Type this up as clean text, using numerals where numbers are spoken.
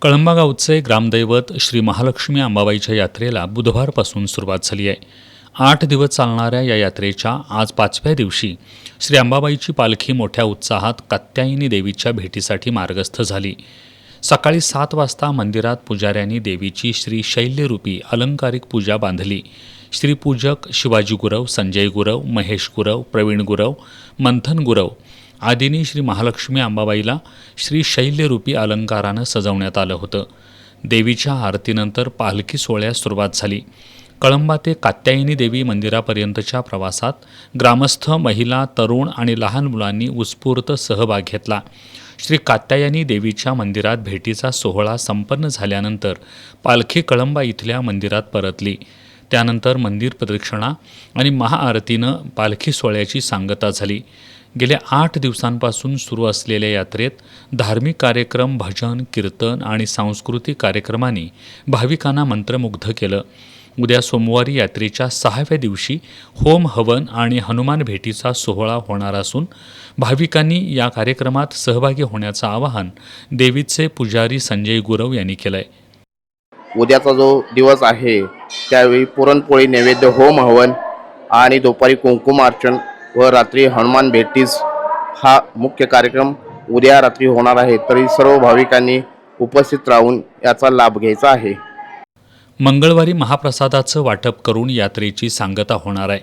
कळंबा गावचे ग्रामदैवत श्री महालक्ष्मी अंबाबाईच्या यात्रेला बुधवारपासून सुरुवात झाली आहे. 8 दिवस चालणाऱ्या या यात्रेच्या आज 5व्या दिवशी श्री अंबाबाईची पालखी मोठ्या उत्साहात कात्यायनी देवीच्या भेटीसाठी मार्गस्थ झाली. सकाळी 7 वाजता मंदिरात पुजाऱ्यांनी देवीची श्री शैल्यरूपी अलंकारिक पूजा बांधली. श्रीपूजक शिवाजी गुरव, संजय गुरव, महेश गुरव, प्रवीण गुरव, मंथन गुरव आदींनी श्री महालक्ष्मी अंबाबाईला श्री शैल्यरूपी अलंकारानं सजवण्यात आलं होतं. देवीच्या आरतीनंतर पालखी सोहळ्यास सुरुवात झाली. कळंबा ते कात्यायनी देवी मंदिरापर्यंतच्या प्रवासात ग्रामस्थ, महिला, तरुण आणि लहान मुलांनी उत्स्फूर्त सहभाग घेतला. श्री कात्यायनी देवीच्या मंदिरात भेटीचा सोहळा संपन्न झाल्यानंतर पालखी कळंबा इथल्या मंदिरात परतली. त्यानंतर मंदिर प्रदक्षिणा आणि महाआरतीनं पालखी सोहळ्याची सांगता झाली. गेल्या 8 दिवसांपासून सुरू असलेल्या यात्रेत धार्मिक कार्यक्रम, भजन, कीर्तन आणि सांस्कृतिक कार्यक्रमांनी भाविकांना मंत्रमुग्ध केलं. उद्या सोमवारी यात्रेच्या 6व्या दिवशी होम हवन आणि हनुमान भेटीचा सोहळा होणार असून भाविकांनी या कार्यक्रमात सहभागी होण्याचं आवाहन देवीचे पुजारी संजय गुरव यांनी केलंय. उद्याचा जो दिवस आहे त्यावेळी पुरणपोळी नैवेद्य, होम हवन आणि दुपारी कुंकुमार्चन व रात्री हनुमान भेटीस हा मुख्य कार्यक्रम उद्या रात्री होणार आहे. तरी सर्व भाविकांनी उपस्थित राहून याचा लाभ घ्यायचा आहे. मंगळवारी महाप्रसादाचं वाटप करून यात्रेची सांगता होणार आहे.